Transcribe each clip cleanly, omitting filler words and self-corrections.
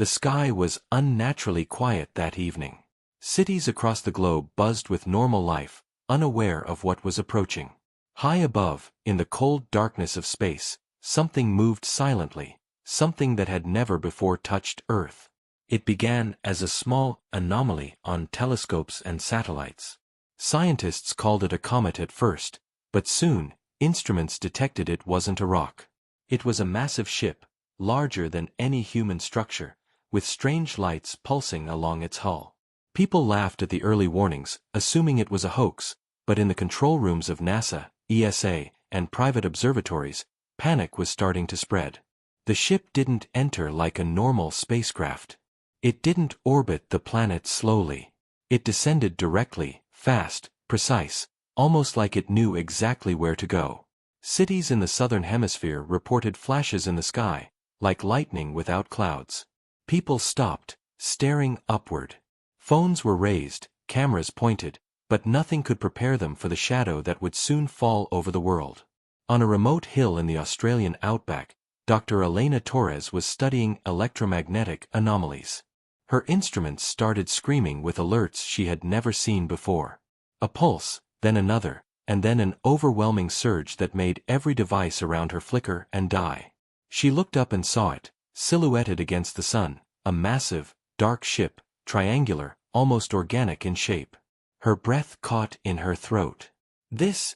The sky was unnaturally quiet that evening. Cities across the globe buzzed with normal life, unaware of what was approaching. High above, in the cold darkness of space, something moved silently, something that had never before touched Earth. It began as a small anomaly on telescopes and satellites. Scientists called it a comet at first, but soon, instruments detected it wasn't a rock. It was a massive ship, larger than any human structure, with strange lights pulsing along its hull. People laughed at the early warnings, assuming it was a hoax, but in the control rooms of NASA, ESA, and private observatories, panic was starting to spread. The ship didn't enter like a normal spacecraft. It didn't orbit the planet slowly. It descended directly, fast, precise, almost like it knew exactly where to go. Cities in the southern hemisphere reported flashes in the sky, like lightning without clouds. People stopped, staring upward. Phones were raised, cameras pointed, but nothing could prepare them for the shadow that would soon fall over the world. On a remote hill in the Australian outback, Dr. Elena Torres was studying electromagnetic anomalies. Her instruments started screaming with alerts she had never seen before. A pulse, then another, and then an overwhelming surge that made every device around her flicker and die. She looked up and saw it, silhouetted against the sun, a massive, dark ship, triangular, almost organic in shape. Her breath caught in her throat. This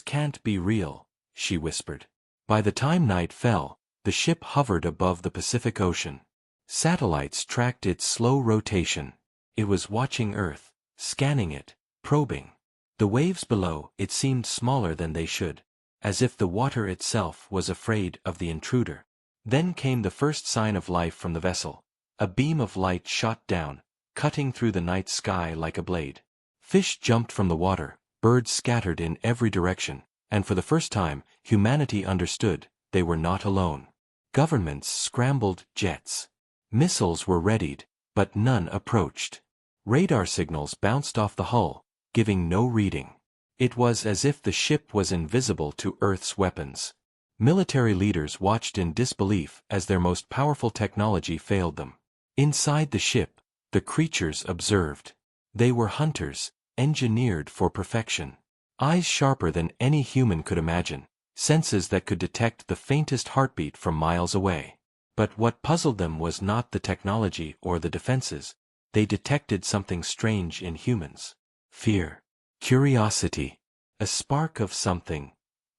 can't be real," she whispered. By the time night fell, the ship hovered above the Pacific Ocean. Satellites tracked its slow rotation. It was watching Earth, scanning it, probing. The waves below it seemed smaller than they should, as if the water itself was afraid of the intruder. Then came the first sign of life from the vessel. A beam of light shot down, cutting through the night sky like a blade. Fish jumped from the water, birds scattered in every direction, and for the first time, humanity understood they were not alone. Governments scrambled jets. Missiles were readied, but none approached. Radar signals bounced off the hull, giving no reading. It was as if the ship was invisible to Earth's weapons. Military leaders watched in disbelief as their most powerful technology failed them. Inside the ship, the creatures observed. They were hunters, engineered for perfection. Eyes sharper than any human could imagine, senses that could detect the faintest heartbeat from miles away. But what puzzled them was not the technology or the defenses. They detected something strange in humans. Fear. Curiosity. A spark of something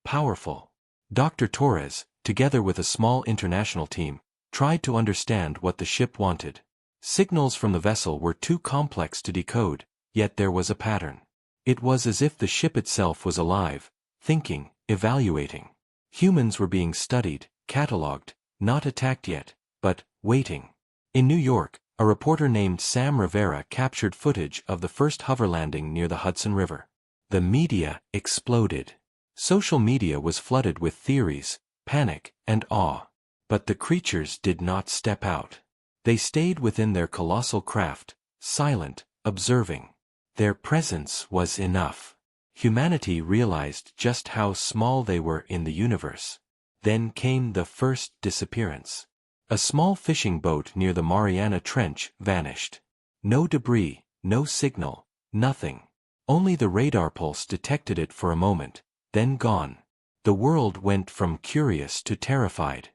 powerful. Dr. Torres, together with a small international team, tried to understand what the ship wanted. Signals from the vessel were too complex to decode, yet there was a pattern. It was as if the ship itself was alive, thinking, evaluating. Humans were being studied, catalogued, not attacked yet, but waiting. In New York, a reporter named Sam Rivera captured footage of the first hover landing near the Hudson River. The media exploded. Social media was flooded with theories, panic, and awe. But the creatures did not step out. They stayed within their colossal craft, silent, observing. Their presence was enough. Humanity realized just how small they were in the universe. Then came the first disappearance. A small fishing boat near the Mariana Trench vanished. No debris, no signal, nothing. Only the radar pulse detected it for a moment, then gone. The world went from curious to terrified.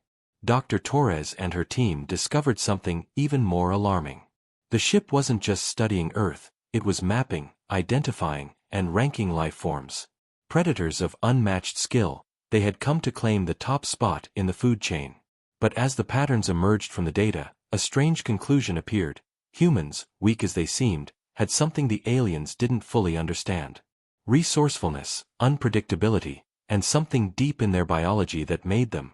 Dr. Torres and her team discovered something even more alarming. The ship wasn't just studying Earth, it was mapping, identifying, and ranking life forms. Predators of unmatched skill, they had come to claim the top spot in the food chain. But as the patterns emerged from the data, a strange conclusion appeared. Humans, weak as they seemed, had something the aliens didn't fully understand. Resourcefulness, unpredictability, and something deep in their biology that made them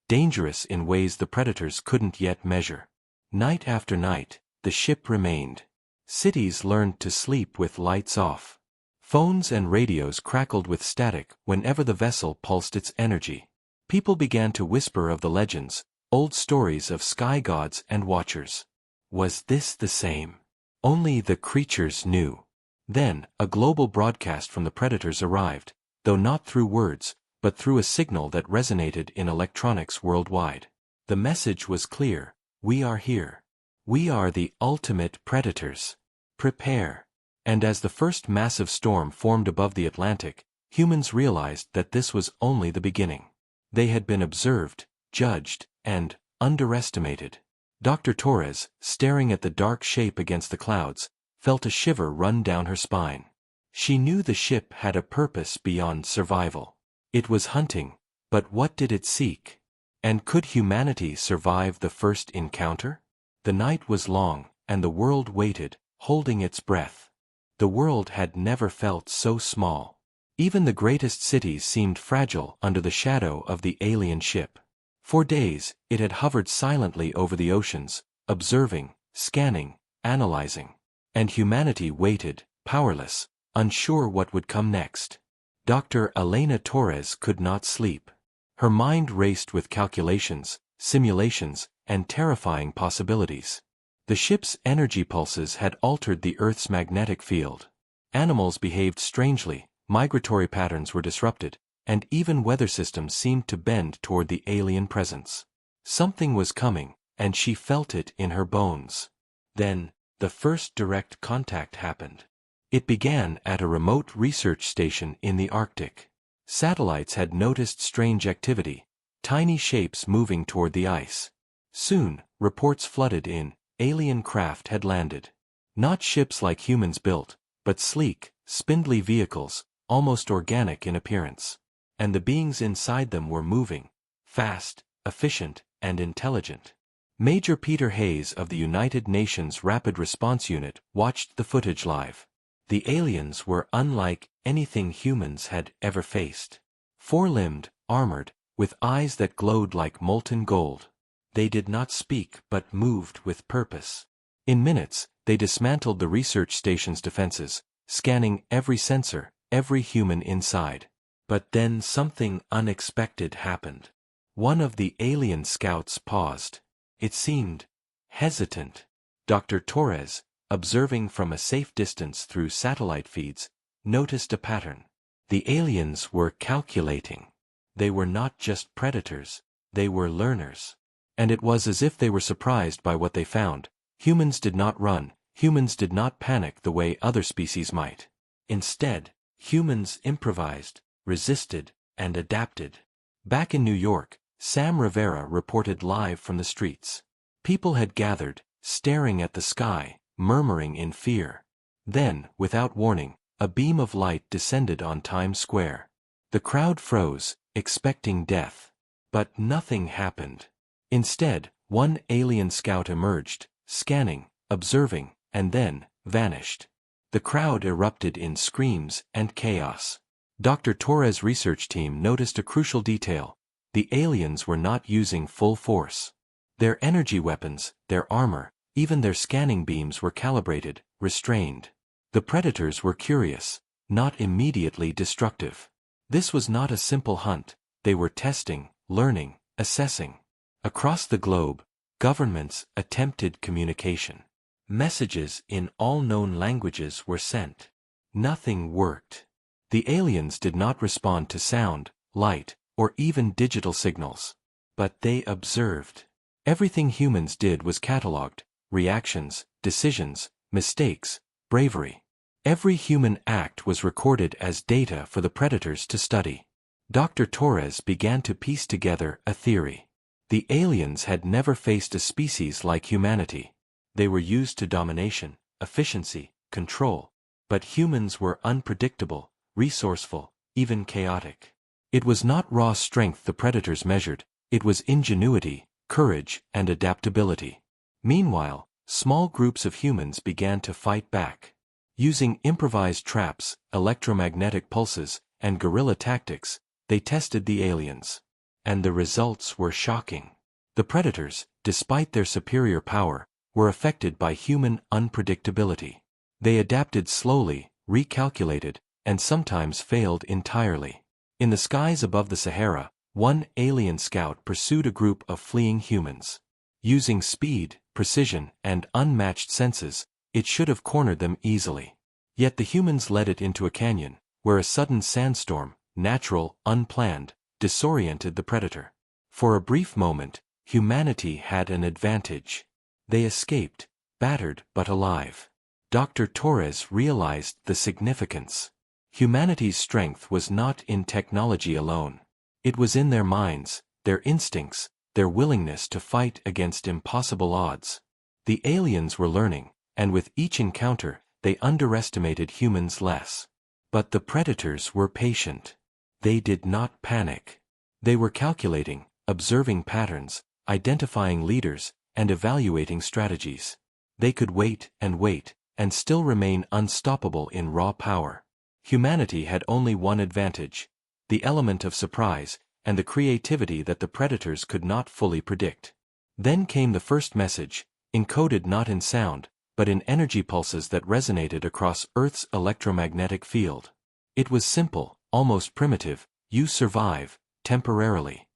dangerous in ways the predators couldn't yet measure. Night after night, the ship remained. Cities learned to sleep with lights off. Phones and radios crackled with static whenever the vessel pulsed its energy. People began to whisper of the legends, old stories of sky gods and watchers. Was this the same? Only the creatures knew. Then, a global broadcast from the predators arrived, though not through words, but through a signal that resonated in electronics worldwide. The message was clear: we are here. We are the ultimate predators. Prepare. And as the first massive storm formed above the Atlantic, humans realized that this was only the beginning. They had been observed, judged, and underestimated. Dr. Torres, staring at the dark shape against the clouds, felt a shiver run down her spine. She knew the ship had a purpose beyond survival. It was hunting, but what did it seek? And could humanity survive the first encounter? The night was long, and the world waited, holding its breath. The world had never felt so small. Even the greatest cities seemed fragile under the shadow of the alien ship. For days, it had hovered silently over the oceans, observing, scanning, analyzing. And humanity waited, powerless, unsure what would come next. Dr. Elena Torres could not sleep. Her mind raced with calculations, simulations, and terrifying possibilities. The ship's energy pulses had altered the Earth's magnetic field. Animals behaved strangely, migratory patterns were disrupted, and even weather systems seemed to bend toward the alien presence. Something was coming, and she felt it in her bones. Then, the first direct contact happened. It began at a remote research station in the Arctic. Satellites had noticed strange activity, tiny shapes moving toward the ice. Soon, reports flooded in. Alien craft had landed. Not ships like humans built, but sleek, spindly vehicles, almost organic in appearance. And the beings inside them were moving, fast, efficient, and intelligent. Major Peter Hayes of the United Nations Rapid Response Unit watched the footage live. The aliens were unlike anything humans had ever faced. Four-limbed, armored, with eyes that glowed like molten gold. They did not speak but moved with purpose. In minutes, they dismantled the research station's defenses, scanning every sensor, every human inside. But then something unexpected happened. One of the alien scouts paused. It seemed hesitant. Dr. Torres, observing from a safe distance through satellite feeds, noticed a pattern. The aliens were calculating. They were not just predators, they were learners. And it was as if they were surprised by what they found. Humans did not run, humans did not panic the way other species might. Instead, humans improvised, resisted, and adapted. Back in New York, Sam Rivera reported live from the streets. People had gathered, staring at the sky, murmuring in fear. Then, without warning, a beam of light descended on Times Square. The crowd froze, expecting death. But nothing happened. Instead, one alien scout emerged, scanning, observing, and then vanished. The crowd erupted in screams and chaos. Dr. Torres' research team noticed a crucial detail. The aliens were not using full force. Their energy weapons, their armor, even their scanning beams were calibrated, restrained. The predators were curious, not immediately destructive. This was not a simple hunt. They were testing, learning, assessing. Across the globe, governments attempted communication. Messages in all known languages were sent. Nothing worked. The aliens did not respond to sound, light, or even digital signals. But they observed. Everything humans did was catalogued: reactions, decisions, mistakes, bravery. Every human act was recorded as data for the predators to study. Dr. Torres began to piece together a theory. The aliens had never faced a species like humanity. They were used to domination, efficiency, control. But humans were unpredictable, resourceful, even chaotic. It was not raw strength the predators measured, it was ingenuity, courage, and adaptability. Meanwhile, small groups of humans began to fight back. Using improvised traps, electromagnetic pulses, and guerrilla tactics, they tested the aliens. And the results were shocking. The predators, despite their superior power, were affected by human unpredictability. They adapted slowly, recalculated, and sometimes failed entirely. In the skies above the Sahara, one alien scout pursued a group of fleeing humans. Using speed, precision, and unmatched senses, it should have cornered them easily. Yet the humans led it into a canyon, where a sudden sandstorm, natural, unplanned, disoriented the predator. For a brief moment, humanity had an advantage. They escaped, battered but alive. Dr. Torres realized the significance. Humanity's strength was not in technology alone. It was in their minds, their instincts, their willingness to fight against impossible odds. The aliens were learning, and with each encounter, they underestimated humans less. But the predators were patient. They did not panic. They were calculating, observing patterns, identifying leaders, and evaluating strategies. They could wait, and still remain unstoppable in raw power. Humanity had only one advantage: the element of surprise, and the creativity that the predators could not fully predict. Then came the first message, encoded not in sound, but in energy pulses that resonated across Earth's electromagnetic field. It was simple, almost primitive: you survive, temporarily.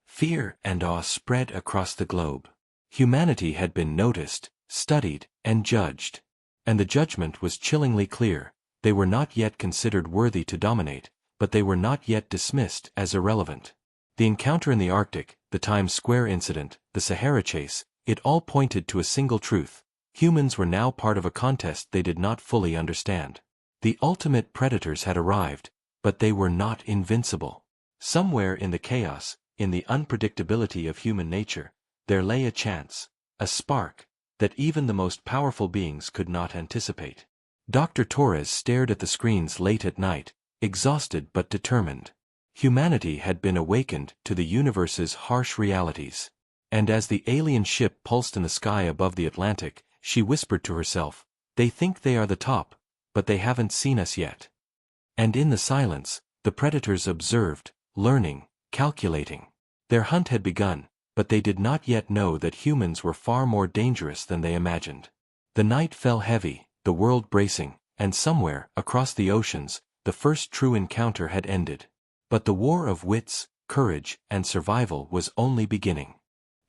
Fear and awe spread across the globe. Humanity had been noticed, studied, and judged. And the judgment was chillingly clear: they were not yet considered worthy to dominate, but they were not yet dismissed as irrelevant. The encounter in the Arctic, the Times Square incident, the Sahara chase, it all pointed to a single truth: humans were now part of a contest they did not fully understand. The ultimate predators had arrived, but they were not invincible. Somewhere in the chaos, in the unpredictability of human nature, there lay a chance, a spark, that even the most powerful beings could not anticipate. Dr. Torres stared at the screens late at night, exhausted but determined. Humanity had been awakened to the universe's harsh realities. And as the alien ship pulsed in the sky above the Atlantic, she whispered to herself, "They think they are the top, but they haven't seen us yet." And in the silence, the predators observed, learning, calculating. Their hunt had begun, but they did not yet know that humans were far more dangerous than they imagined. The night fell heavy, the world bracing, and somewhere, across the oceans, the first true encounter had ended. But the war of wits, courage, and survival was only beginning.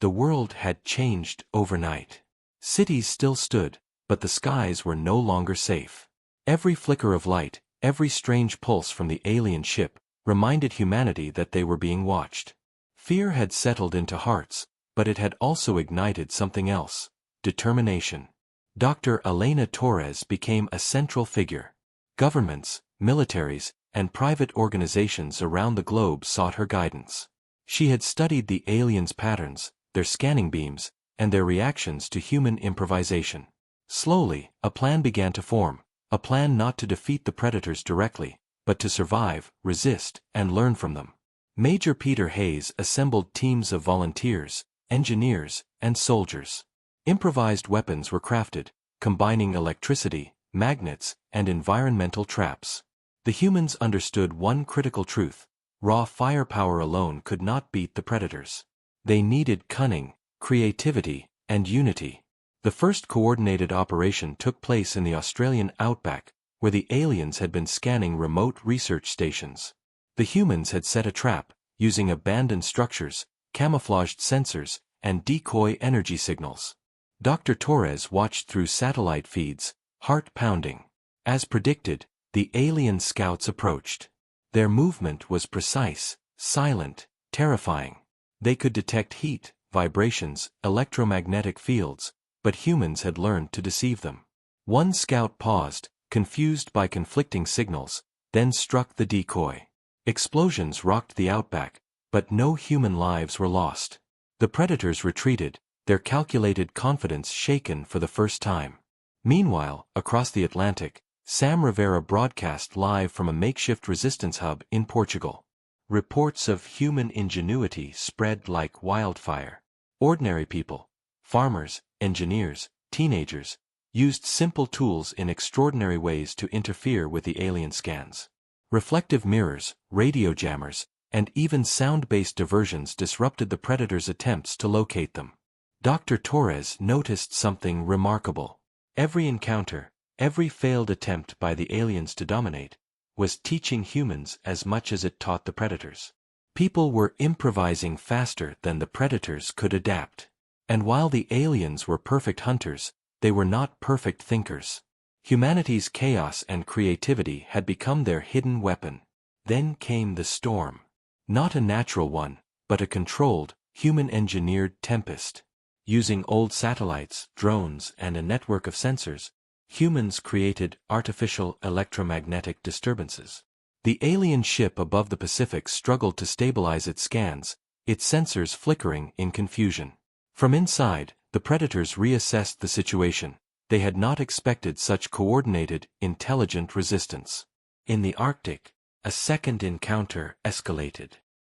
The world had changed overnight. Cities still stood, but the skies were no longer safe. Every flicker of light, every strange pulse from the alien ship, reminded humanity that they were being watched. Fear had settled into hearts, but it had also ignited something else: determination. Dr. Elena Torres became a central figure. Governments, militaries, and private organizations around the globe sought her guidance. She had studied the aliens' patterns, their scanning beams, and their reactions to human improvisation. Slowly, a plan began to form, a plan not to defeat the predators directly, but to survive, resist, and learn from them. Major Peter Hayes assembled teams of volunteers, engineers, and soldiers. Improvised weapons were crafted, combining electricity, magnets, and environmental traps. The humans understood one critical truth: raw firepower alone could not beat the predators. They needed cunning, creativity, and unity. The first coordinated operation took place in the Australian outback, where the aliens had been scanning remote research stations. The humans had set a trap, using abandoned structures, camouflaged sensors, and decoy energy signals. Dr. Torres watched through satellite feeds, heart pounding. As predicted, the alien scouts approached. Their movement was precise, silent, terrifying. They could detect heat, vibrations, electromagnetic fields, but humans had learned to deceive them. One scout paused, confused by conflicting signals, then struck the decoy. Explosions rocked the outback, but no human lives were lost. The predators retreated, their calculated confidence shaken for the first time. Meanwhile, across the Atlantic, Sam Rivera broadcast live from a makeshift resistance hub in Portugal. Reports of human ingenuity spread like wildfire. Ordinary people, farmers, engineers, teenagers, used simple tools in extraordinary ways to interfere with the alien scans. Reflective mirrors, radio jammers, and even sound-based diversions disrupted the predators' attempts to locate them. Dr. Torres noticed something remarkable. Every encounter, every failed attempt by the aliens to dominate, was teaching humans as much as it taught the predators. People were improvising faster than the predators could adapt. And while the aliens were perfect hunters, they were not perfect thinkers. Humanity's chaos and creativity had become their hidden weapon. Then came the storm. Not a natural one, but a controlled, human-engineered tempest. Using old satellites, drones, and a network of sensors, humans created artificial electromagnetic disturbances. The alien ship above the Pacific struggled to stabilize its scans, its sensors flickering in confusion. From inside, the predators reassessed the situation. They had not expected such coordinated, intelligent resistance. In the Arctic, a second encounter escalated.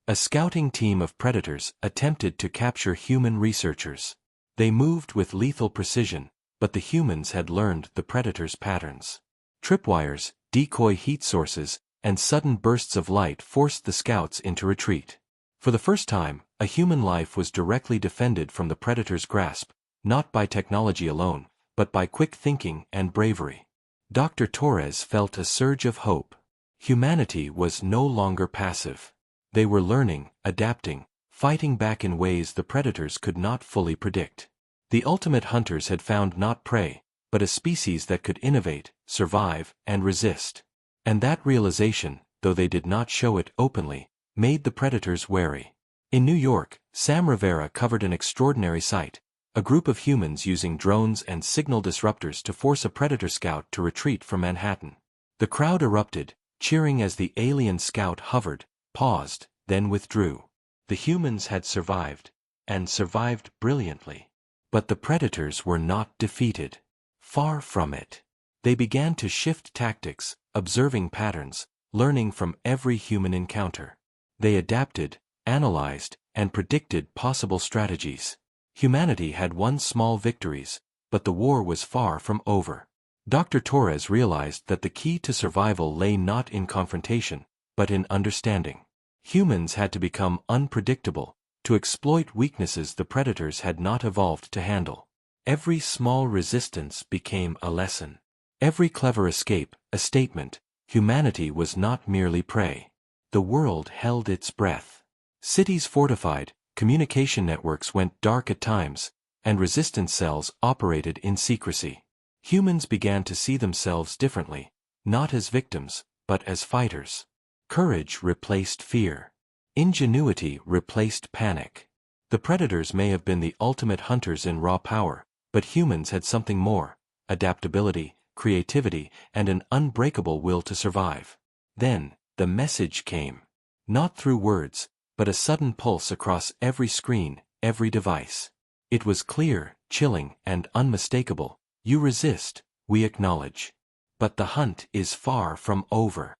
A scouting team of predators attempted to capture human researchers. They moved with lethal precision, but the humans had learned the predators' patterns. Tripwires, decoy heat sources, and sudden bursts of light forced the scouts into retreat. For the first time, a human life was directly defended from the predator's grasp, not by technology alone, but by quick thinking and bravery. Dr. Torres felt a surge of hope. Humanity was no longer passive. They were learning, adapting, fighting back in ways the predators could not fully predict. The ultimate hunters had found not prey, but a species that could innovate, survive, and resist. And that realization, though they did not show it openly, made the predators wary. In New York, Sam Rivera covered an extraordinary sight, a group of humans using drones and signal disruptors to force a predator scout to retreat from Manhattan. The crowd erupted, cheering as the alien scout hovered, paused, then withdrew. The humans had survived, and survived brilliantly. But the predators were not defeated. Far from it. They began to shift tactics, observing patterns, learning from every human encounter. They adapted, analyzed, and predicted possible strategies. Humanity had won small victories, but the war was far from over. Dr. Torres realized that the key to survival lay not in confrontation, but in understanding. Humans had to become unpredictable, to exploit weaknesses the predators had not evolved to handle. Every small resistance became a lesson. Every clever escape, a statement. Humanity was not merely prey. The world held its breath. Cities fortified, communication networks went dark at times, and resistance cells operated in secrecy. Humans began to see themselves differently, not as victims, but as fighters. Courage replaced fear. Ingenuity replaced panic. The predators may have been the ultimate hunters in raw power, but humans had something more: adaptability, creativity, and an unbreakable will to survive. Then, the message came. Not through words, but a sudden pulse across every screen, every device. It was clear, chilling, and unmistakable. You resist, we acknowledge. But the hunt is far from over.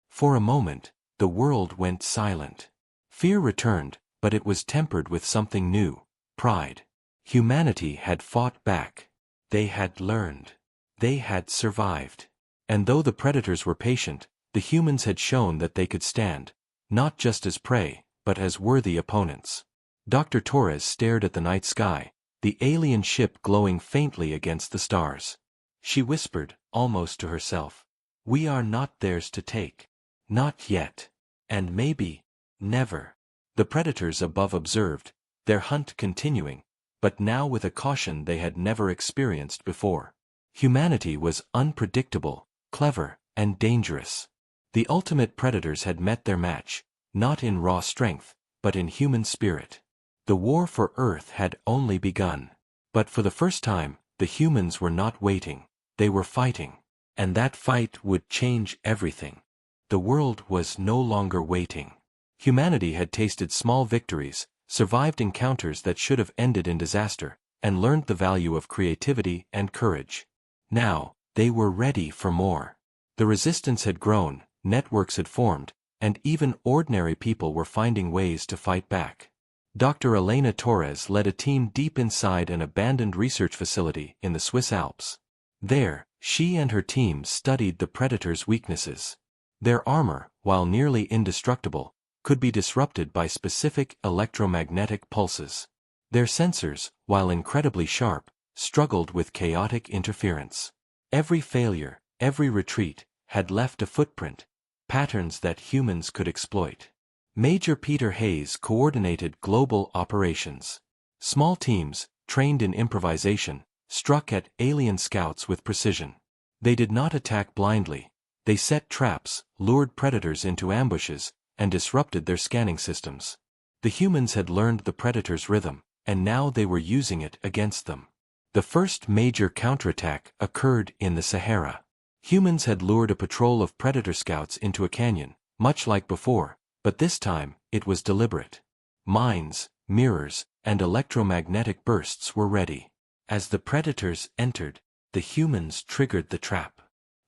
For a moment, the world went silent. Fear returned, but it was tempered with something new: pride. Humanity had fought back. They had learned. They had survived. And though the predators were patient, the humans had shown that they could stand, not just as prey, but as worthy opponents. Dr. Torres stared at the night sky, the alien ship glowing faintly against the stars. She whispered, almost to herself, "We are not theirs to take. Not yet. And maybe, never." The predators above observed, their hunt continuing, but now with a caution they had never experienced before. Humanity was unpredictable, clever, and dangerous. The ultimate predators had met their match, not in raw strength, but in human spirit. The war for Earth had only begun. But for the first time, the humans were not waiting, they were fighting. And that fight would change everything. The world was no longer waiting. Humanity had tasted small victories, survived encounters that should have ended in disaster, and learned the value of creativity and courage. Now, they were ready for more. The resistance had grown, networks had formed, and even ordinary people were finding ways to fight back. Dr. Elena Torres led a team deep inside an abandoned research facility in the Swiss Alps. There, she and her team studied the predators' weaknesses. Their armor, while nearly indestructible, could be disrupted by specific electromagnetic pulses. Their sensors, while incredibly sharp, struggled with chaotic interference. Every failure, every retreat, had left a footprint, patterns that humans could exploit. Major Peter Hayes coordinated global operations. Small teams, trained in improvisation, struck at alien scouts with precision. They did not attack blindly. They set traps, lured predators into ambushes, and disrupted their scanning systems. The humans had learned the predator's rhythm, and now they were using it against them. The first major counterattack occurred in the Sahara. Humans had lured a patrol of predator scouts into a canyon, much like before, but this time, it was deliberate. Mines, mirrors, and electromagnetic bursts were ready. As the predators entered, the humans triggered the trap.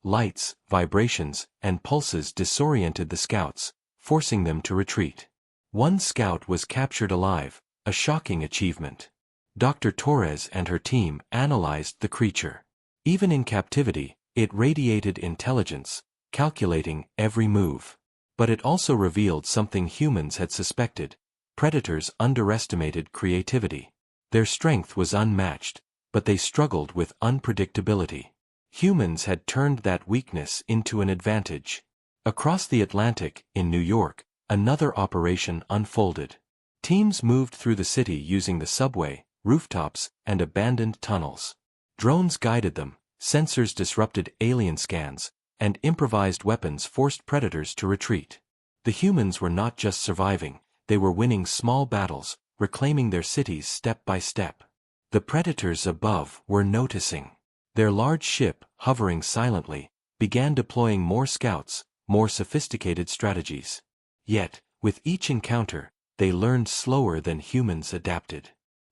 Lights, vibrations, and pulses disoriented the scouts, forcing them to retreat. One scout was captured alive, a shocking achievement. Dr. Torres and her team analyzed the creature. Even in captivity, it radiated intelligence, calculating every move. But it also revealed something humans had suspected. Predators underestimated creativity. Their strength was unmatched, but they struggled with unpredictability. Humans had turned that weakness into an advantage. Across the Atlantic, in New York, another operation unfolded. Teams moved through the city using the subway, rooftops, and abandoned tunnels. Drones guided them, sensors disrupted alien scans, and improvised weapons forced predators to retreat. The humans were not just surviving, they were winning small battles, reclaiming their cities step by step. The predators above were noticing. Their large ship, hovering silently, began deploying more scouts, more sophisticated strategies. Yet, with each encounter, they learned slower than humans adapted.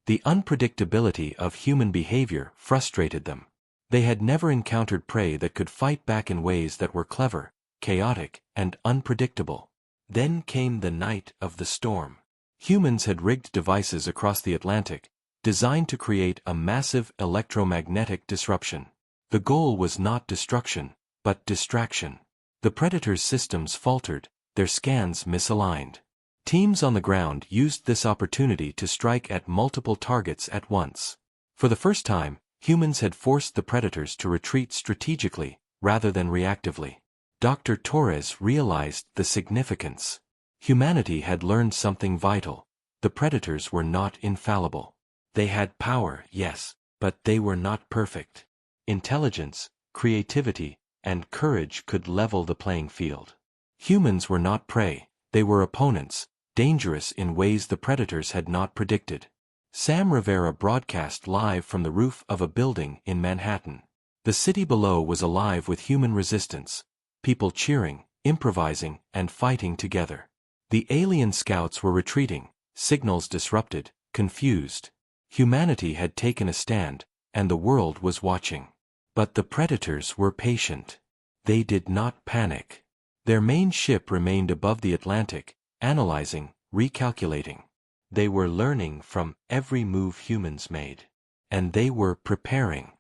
The unpredictability of human behavior frustrated them. They had never encountered prey that could fight back in ways that were clever, chaotic, and unpredictable. Then came the night of the storm. Humans had rigged devices across the Atlantic, designed to create a massive electromagnetic disruption. The goal was not destruction, but distraction. The predators' systems faltered, their scans misaligned. Teams on the ground used this opportunity to strike at multiple targets at once. For the first time, humans had forced the predators to retreat strategically, rather than reactively. Dr. Torres realized the significance. Humanity had learned something vital. The predators were not infallible. They had power, yes, but they were not perfect. Intelligence, creativity, and courage could level the playing field. Humans were not prey, they were opponents, dangerous in ways the predators had not predicted. Sam Rivera broadcast live from the roof of a building in Manhattan. The city below was alive with human resistance, people cheering, improvising, and fighting together. The alien scouts were retreating, signals disrupted, confused. Humanity had taken a stand, and the world was watching. But the predators were patient. They did not panic. Their main ship remained above the Atlantic, analyzing, recalculating. They were learning from every move humans made. And they were preparing.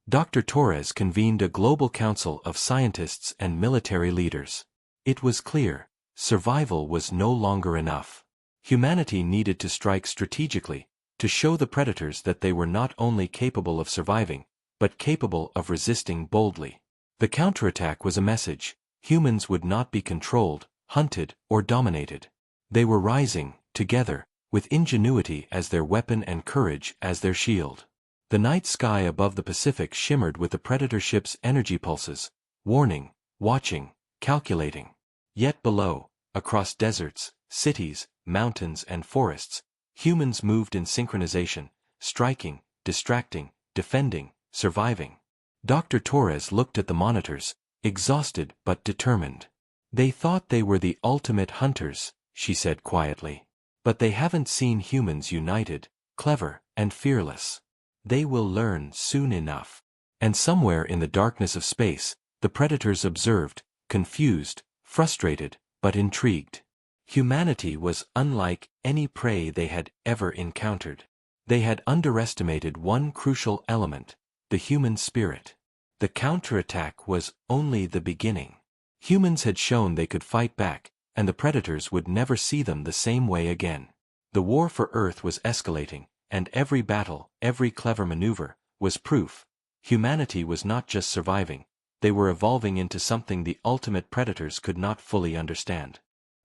Dr. Torres convened a global council of scientists and military leaders. It was clear, survival was no longer enough. Humanity needed to strike strategically, to show the predators that they were not only capable of surviving, but capable of resisting boldly. The counterattack was a message. Humans would not be controlled, hunted, or dominated. They were rising, together, with ingenuity as their weapon and courage as their shield. The night sky above the Pacific shimmered with the predator ship's energy pulses, warning, watching, calculating. Yet below, across deserts, cities, mountains, and forests, humans moved in synchronization, striking, distracting, defending, surviving. Dr. Torres looked at the monitors, exhausted but determined. They thought they were the ultimate hunters, she said quietly. But they haven't seen humans united, clever, and fearless. They will learn soon enough. And somewhere in the darkness of space, the predators observed, confused, frustrated, but intrigued. Humanity was unlike any prey they had ever encountered. They had underestimated one crucial element, the human spirit. The counterattack was only the beginning. Humans had shown they could fight back, and the predators would never see them the same way again. The war for Earth was escalating, and every battle, every clever maneuver, was proof. Humanity was not just surviving, they were evolving into something the ultimate predators could not fully understand.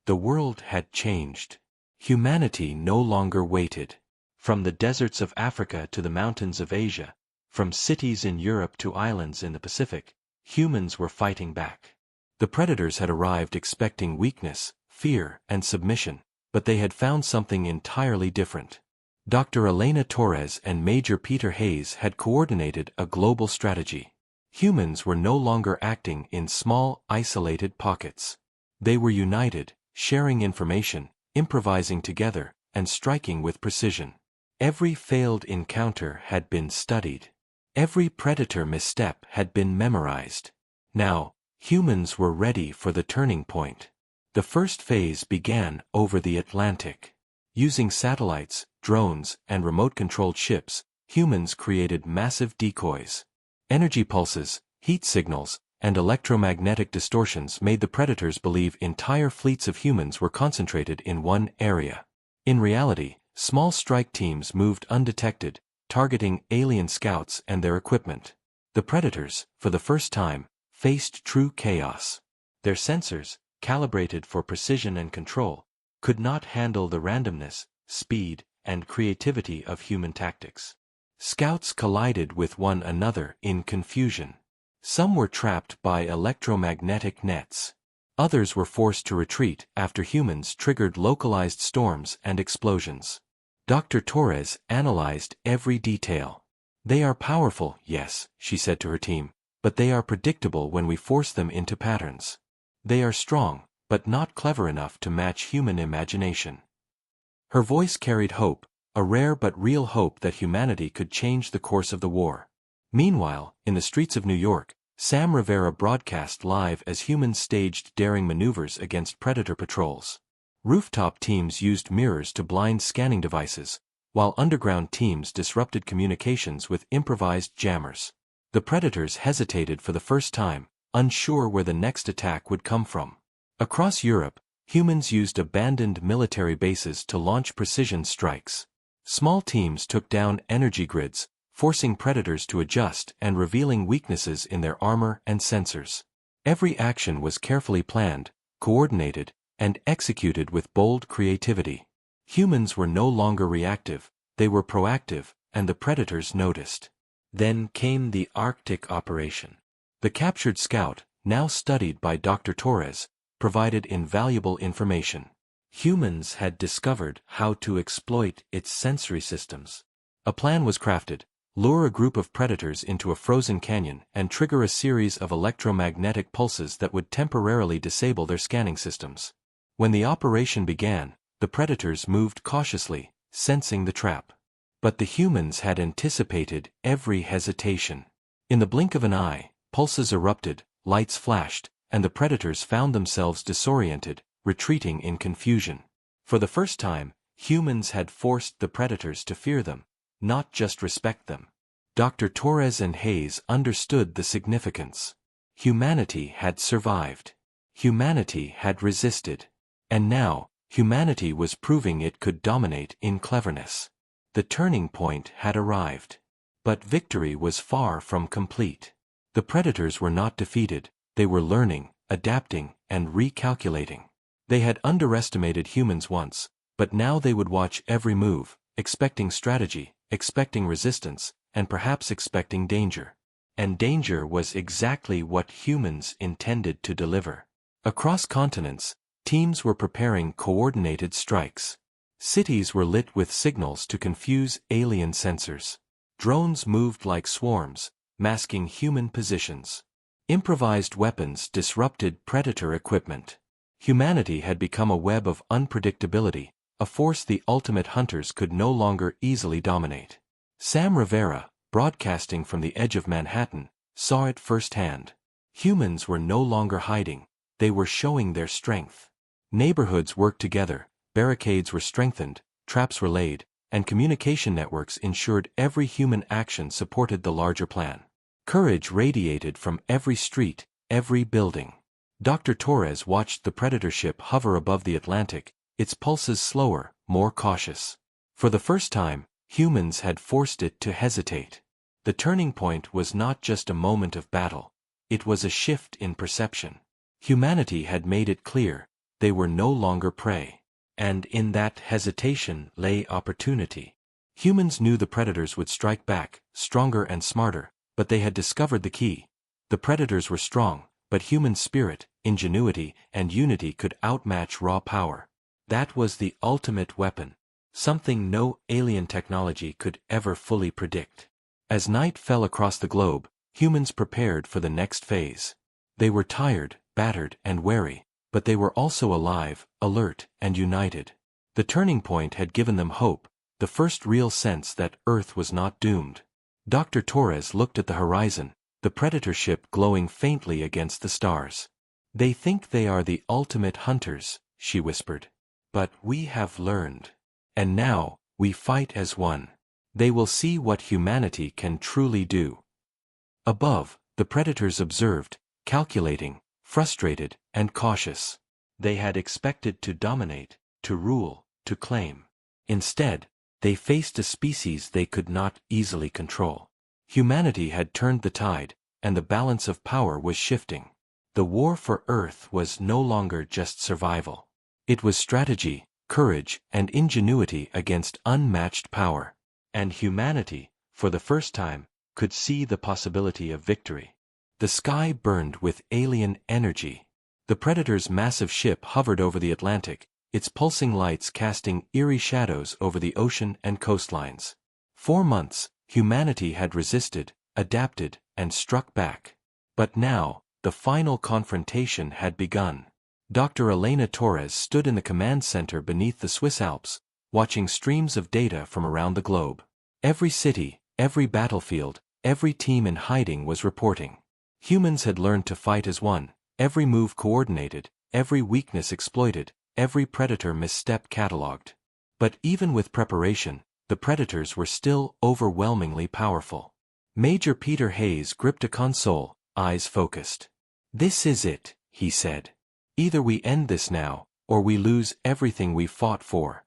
The world had changed. Humanity no longer waited. From the deserts of Africa to the mountains of Asia, from cities in Europe to islands in the Pacific, humans were fighting back. The predators had arrived expecting weakness, fear, and submission, but they had found something entirely different. Dr. Elena Torres and Major Peter Hayes had coordinated a global strategy. Humans were no longer acting in small, isolated pockets. They were united, sharing information, improvising together, and striking with precision. Every failed encounter had been studied. Every predator misstep had been memorized. Now, humans were ready for the turning point. The first phase began over the Atlantic. Using satellites, drones, and remote-controlled ships, humans created massive decoys. Energy pulses, heat signals, and electromagnetic distortions made the predators believe entire fleets of humans were concentrated in one area. In reality, small strike teams moved undetected, targeting alien scouts and their equipment. The predators, for the first time, faced true chaos. Their sensors, calibrated for precision and control, could not handle the randomness, speed, and creativity of human tactics. Scouts collided with one another in confusion. Some were trapped by electromagnetic nets. Others were forced to retreat after humans triggered localized storms and explosions. Dr. Torres analyzed every detail. "They are powerful, yes," she said to her team, "but they are predictable when we force them into patterns. They are strong, but not clever enough to match human imagination." Her voice carried hope, a rare but real hope that humanity could change the course of the war. Meanwhile, in the streets of New York, Sam Rivera broadcast live as humans staged daring maneuvers against predator patrols. Rooftop teams used mirrors to blind scanning devices, while underground teams disrupted communications with improvised jammers. The predators hesitated for the first time, unsure where the next attack would come from. Across Europe, humans used abandoned military bases to launch precision strikes. Small teams took down energy grids, forcing predators to adjust and revealing weaknesses in their armor and sensors. Every action was carefully planned, coordinated, and executed with bold creativity. Humans were no longer reactive, they were proactive, and the predators noticed. Then came the Arctic operation. The captured scout, now studied by Dr. Torres, provided invaluable information. Humans had discovered how to exploit its sensory systems. A plan was crafted: lure a group of predators into a frozen canyon and trigger a series of electromagnetic pulses that would temporarily disable their scanning systems. When the operation began, the predators moved cautiously, sensing the trap. But the humans had anticipated every hesitation. In the blink of an eye, pulses erupted, lights flashed, and the predators found themselves disoriented, retreating in confusion. For the first time, humans had forced the predators to fear them, not just respect them. Dr. Torres and Hayes understood the significance. Humanity had survived. Humanity had resisted. And now, humanity was proving it could dominate in cleverness. The turning point had arrived. But victory was far from complete. The predators were not defeated, they were learning, adapting, and recalculating. They had underestimated humans once, but now they would watch every move, expecting strategy, expecting resistance, and perhaps expecting danger. And danger was exactly what humans intended to deliver. Across continents, teams were preparing coordinated strikes. Cities were lit with signals to confuse alien sensors. Drones moved like swarms, masking human positions. Improvised weapons disrupted predator equipment. Humanity had become a web of unpredictability, a force the ultimate hunters could no longer easily dominate. Sam Rivera, broadcasting from the edge of Manhattan, saw it firsthand. Humans were no longer hiding, they were showing their strength. Neighborhoods worked together, barricades were strengthened, traps were laid, and communication networks ensured every human action supported the larger plan. Courage radiated from every street, every building. Dr. Torres watched the predator ship hover above the Atlantic, its pulses slower, more cautious. For the first time, humans had forced it to hesitate. The turning point was not just a moment of battle. It was a shift in perception. Humanity had made it clear, they were no longer prey. And in that hesitation lay opportunity. Humans knew the predators would strike back, stronger and smarter, but they had discovered the key. The predators were strong, but human spirit, ingenuity, and unity could outmatch raw power. That was the ultimate weapon. something no alien technology could ever fully predict. As night fell across the globe, humans prepared for the next phase. They were tired, battered, and wary, but they were also alive, alert, and united. The turning point had given them hope, the first real sense that Earth was not doomed. Dr. Torres looked at the horizon, the Predator ship glowing faintly against the stars. "They think they are the ultimate hunters," she whispered. "But we have learned. And now, we fight as one. They will see what humanity can truly do." Above, the Predators observed, calculating, frustrated, and cautious. They had expected to dominate, to rule, to claim. Instead, they faced a species they could not easily control. Humanity had turned the tide, and the balance of power was shifting. The war for Earth was no longer just survival. It was strategy, courage, and ingenuity against unmatched power. And humanity, for the first time, could see the possibility of victory. The sky burned with alien energy. The Predator's massive ship hovered over the Atlantic, its pulsing lights casting eerie shadows over the ocean and coastlines. For months, humanity had resisted, adapted, and struck back. But now, the final confrontation had begun. Dr. Elena Torres stood in the command center beneath the Swiss Alps, watching streams of data from around the globe. Every city, every battlefield, every team in hiding was reporting. Humans had learned to fight as one, every move coordinated, every weakness exploited, every predator misstep catalogued. But even with preparation, the predators were still overwhelmingly powerful. Major Peter Hayes gripped a console, eyes focused. "This is it," he said. "Either we end this now, or we lose everything we fought for."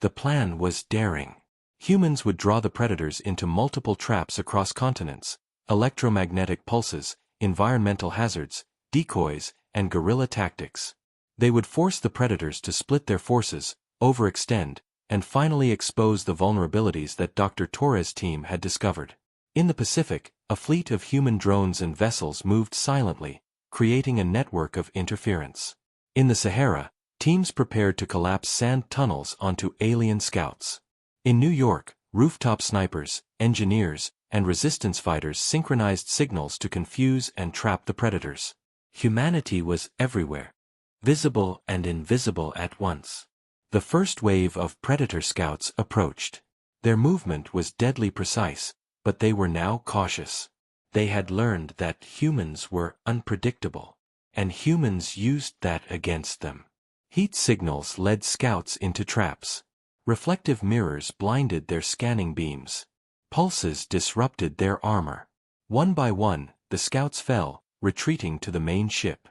The plan was daring. Humans would draw the predators into multiple traps across continents: electromagnetic pulses, environmental hazards, decoys, and guerrilla tactics. They would force the predators to split their forces, overextend, and finally expose the vulnerabilities that Dr. Torres' team had discovered. In the Pacific, a fleet of human drones and vessels moved silently, creating a network of interference. In the Sahara, teams prepared to collapse sand tunnels onto alien scouts. In New York, rooftop snipers, engineers, and resistance fighters synchronized signals to confuse and trap the predators. Humanity was everywhere, visible and invisible at once. The first wave of predator scouts approached. Their movement was deadly precise, but they were now cautious. They had learned that humans were unpredictable, and humans used that against them. Heat signals led scouts into traps. Reflective mirrors blinded their scanning beams. Pulses disrupted their armor. One by one, the scouts fell, retreating to the main ship.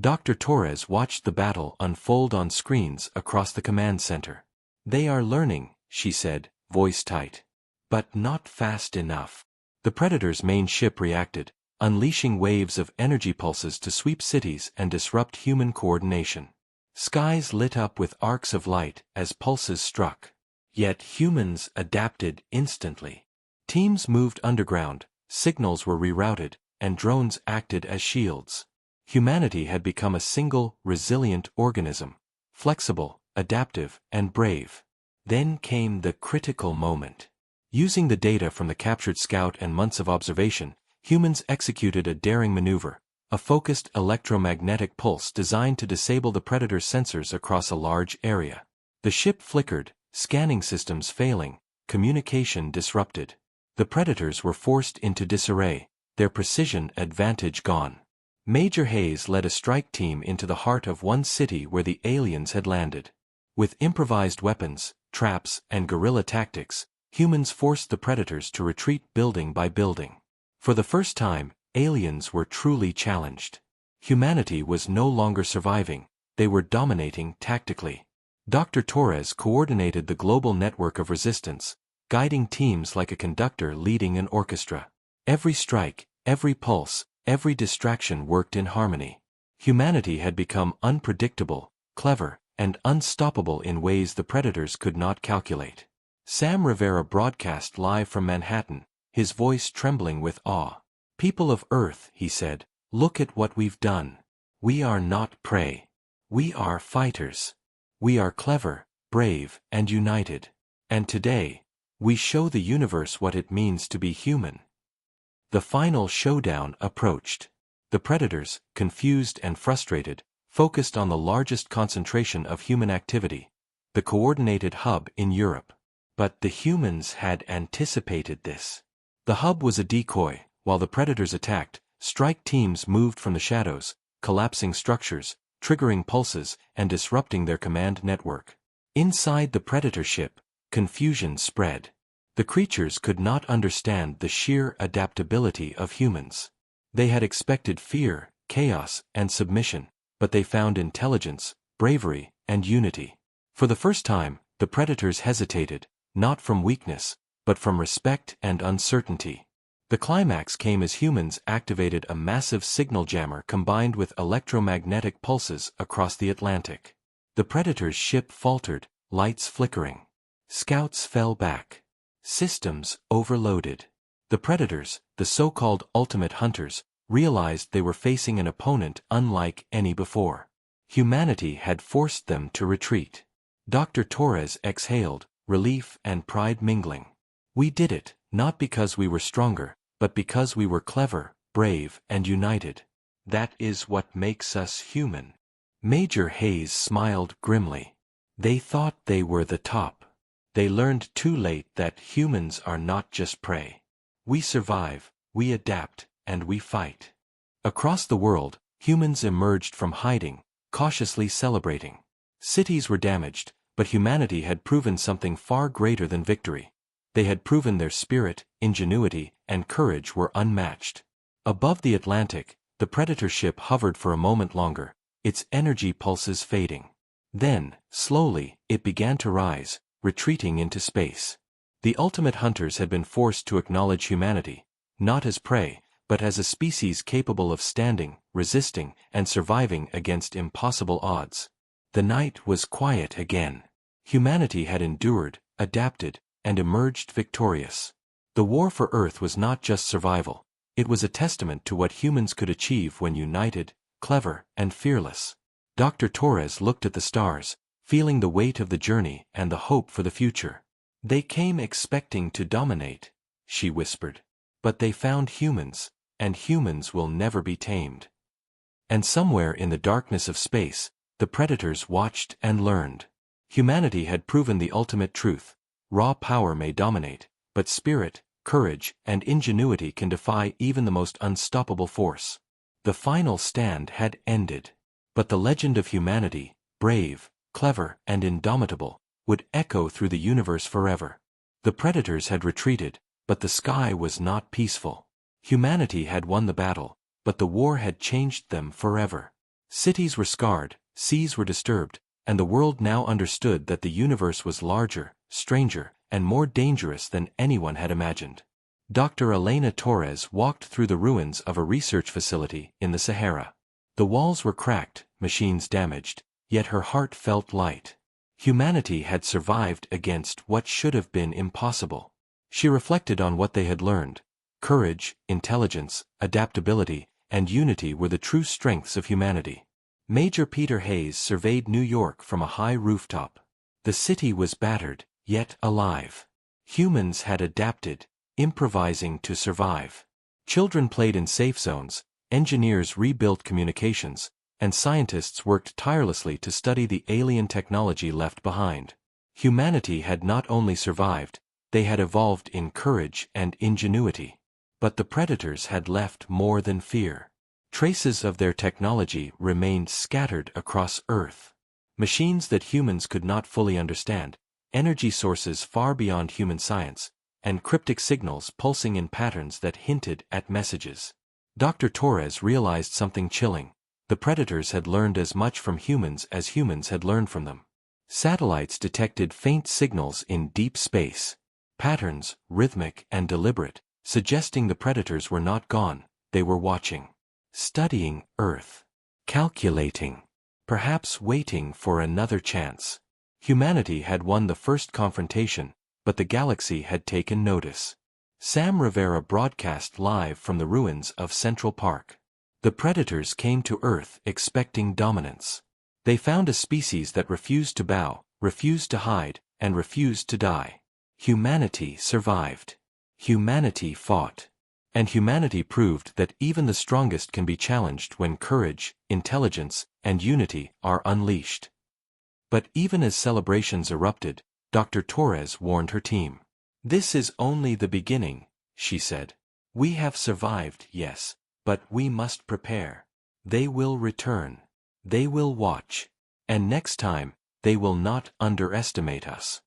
Dr. Torres watched the battle unfold on screens across the command center. "They are learning," she said, voice tight. "But not fast enough." The Predator's main ship reacted, unleashing waves of energy pulses to sweep cities and disrupt human coordination. Skies lit up with arcs of light as pulses struck. Yet humans adapted instantly. Teams moved underground, signals were rerouted, and drones acted as shields. Humanity had become a single, resilient organism, flexible, adaptive, and brave. Then came the critical moment. Using the data from the captured scout and months of observation, humans executed a daring maneuver, a focused electromagnetic pulse designed to disable the Predator's sensors across a large area. The ship flickered, scanning systems failing, communication disrupted. The Predators were forced into disarray, their precision advantage gone. Major Hayes led a strike team into the heart of one city where the aliens had landed. With improvised weapons, traps, and guerrilla tactics, humans forced the Predators to retreat building by building. For the first time, aliens were truly challenged. Humanity was no longer surviving, they were dominating tactically. Dr. Torres coordinated the global network of resistance, guiding teams like a conductor leading an orchestra. Every strike, every pulse, every distraction worked in harmony. Humanity had become unpredictable, clever, and unstoppable in ways the Predators could not calculate. Sam Rivera broadcast live from Manhattan, his voice trembling with awe. "People of Earth," he said, "look at what we've done. We are not prey. We are fighters. We are clever, brave, and united. And today, we show the universe what it means to be human. The final showdown approached. The predators, confused and frustrated, focused on the largest concentration of human activity, the coordinated hub in Europe. But the humans had anticipated this. The hub was a decoy. While the predators attacked, strike teams moved from the shadows, collapsing structures, triggering pulses, and disrupting their command network. Inside the predator ship, confusion spread. The creatures could not understand the sheer adaptability of humans. They had expected fear, chaos, and submission, but they found intelligence, bravery, and unity. For the first time, the predators hesitated, not from weakness, but from respect and uncertainty. The climax came as humans activated a massive signal jammer combined with electromagnetic pulses across the Atlantic. The predators' ship faltered, lights flickering. Scouts fell back. Systems overloaded. The predators, the so-called ultimate hunters, realized they were facing an opponent unlike any before. Humanity had forced them to retreat. Dr. Torres exhaled, relief and pride mingling. We did it, not because we were stronger, but because we were clever, brave, and united. That is what makes us human. Major Hayes smiled grimly. They thought they were the top. They learned too late that humans are not just prey. We survive, we adapt, and we fight. Across the world, humans emerged from hiding, cautiously celebrating. Cities were damaged, but humanity had proven something far greater than victory. They had proven their spirit, ingenuity, and courage were unmatched. Above the Atlantic, the predator ship hovered for a moment longer, its energy pulses fading. Then, slowly, it began to rise, retreating into space. The ultimate hunters had been forced to acknowledge humanity, not as prey, but as a species capable of standing, resisting, and surviving against impossible odds. The night was quiet again. Humanity had endured, adapted, and emerged victorious. The war for Earth was not just survival, it was a testament to what humans could achieve when united, clever, and fearless. Dr. Torres looked at the stars, feeling the weight of the journey and the hope for the future. They came expecting to dominate, she whispered. But they found humans, and humans will never be tamed. And somewhere in the darkness of space, the predators watched and learned. Humanity had proven the ultimate truth. Raw power may dominate, but spirit, courage, and ingenuity can defy even the most unstoppable force. The final stand had ended. But the legend of humanity, brave, clever, and indomitable, would echo through the universe forever. The predators had retreated, but the sky was not peaceful. Humanity had won the battle, but the war had changed them forever. Cities were scarred, seas were disturbed, and the world now understood that the universe was larger, stranger, and more dangerous than anyone had imagined. Dr. Elena Torres walked through the ruins of a research facility in the Sahara. The walls were cracked, machines damaged, yet her heart felt light. Humanity had survived against what should have been impossible. She reflected on what they had learned. Courage, intelligence, adaptability, and unity were the true strengths of humanity. Major Peter Hayes surveyed New York from a high rooftop. The city was battered, yet alive. Humans had adapted, improvising to survive. Children played in safe zones, engineers rebuilt communications, and scientists worked tirelessly to study the alien technology left behind. Humanity had not only survived, they had evolved in courage and ingenuity. But the predators had left more than fear. Traces of their technology remained scattered across Earth. Machines that humans could not fully understand, energy sources far beyond human science, and cryptic signals pulsing in patterns that hinted at messages. Dr. Torres realized something chilling. The predators had learned as much from humans as humans had learned from them. Satellites detected faint signals in deep space. Patterns, rhythmic and deliberate, suggesting the predators were not gone, they were watching. Studying Earth. Calculating. Perhaps waiting for another chance. Humanity had won the first confrontation, but the galaxy had taken notice. Sam Rivera broadcast live from the ruins of Central Park. The predators came to Earth expecting dominance. They found a species that refused to bow, refused to hide, and refused to die. Humanity survived. Humanity fought. And humanity proved that even the strongest can be challenged when courage, intelligence, and unity are unleashed. But even as celebrations erupted, Dr. Torres warned her team. "This is only the beginning," she said. "We have survived, yes, but we must prepare. They will return. They will watch. And next time, they will not underestimate us."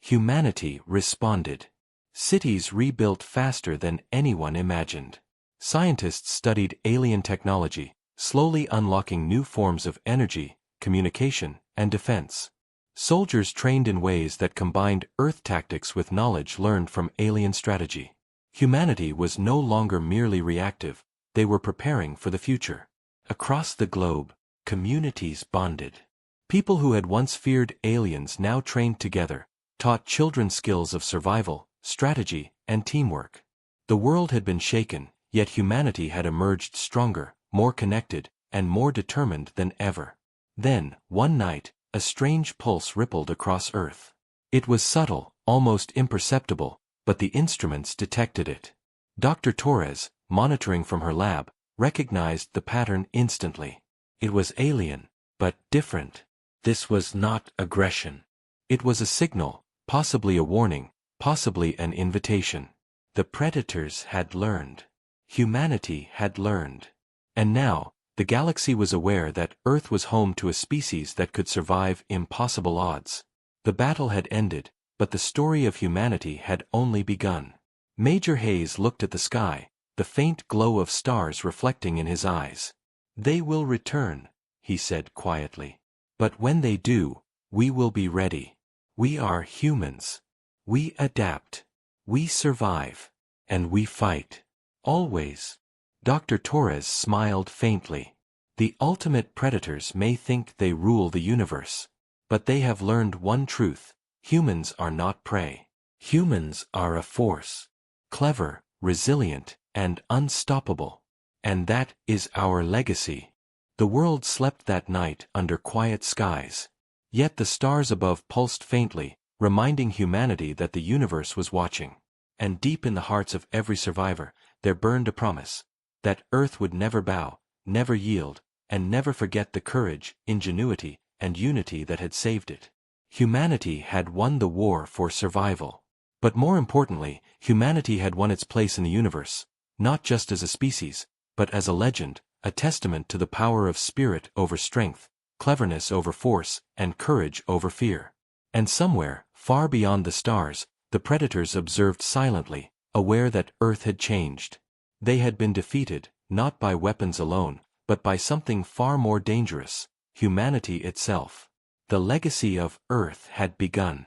Humanity responded. Cities rebuilt faster than anyone imagined. Scientists studied alien technology, slowly unlocking new forms of energy, communication, and defense. Soldiers trained in ways that combined Earth tactics with knowledge learned from alien strategy. Humanity was no longer merely reactive, they were preparing for the future. Across the globe, communities bonded. People who had once feared aliens now trained together, taught children skills of survival, strategy, and teamwork. The world had been shaken, yet humanity had emerged stronger, more connected, and more determined than ever. Then, one night, a strange pulse rippled across Earth. It was subtle, almost imperceptible, but the instruments detected it. Dr. Torres, monitoring from her lab, recognized the pattern instantly. It was alien, but different. This was not aggression. It was a signal, possibly a warning, possibly an invitation. The predators had learned. Humanity had learned. And now, the galaxy was aware that Earth was home to a species that could survive impossible odds. The battle had ended, but the story of humanity had only begun. Major Hayes looked at the sky, the faint glow of stars reflecting in his eyes. "They will return," he said quietly. "But when they do, we will be ready. We are humans. We adapt. We survive. And we fight. Always." Dr. Torres smiled faintly. "The ultimate predators may think they rule the universe. But they have learned one truth: humans are not prey. Humans are a force. Clever, resilient, and unstoppable. And that is our legacy." The world slept that night under quiet skies. Yet the stars above pulsed faintly, reminding humanity that the universe was watching. And deep in the hearts of every survivor, there burned a promise: that Earth would never bow, never yield, and never forget the courage, ingenuity, and unity that had saved it. Humanity had won the war for survival. But more importantly, humanity had won its place in the universe, not just as a species, but as a legend, a testament to the power of spirit over strength, cleverness over force, and courage over fear. And somewhere, far beyond the stars, the predators observed silently, aware that Earth had changed. They had been defeated, not by weapons alone, but by something far more dangerous: humanity itself. The legacy of Earth had begun.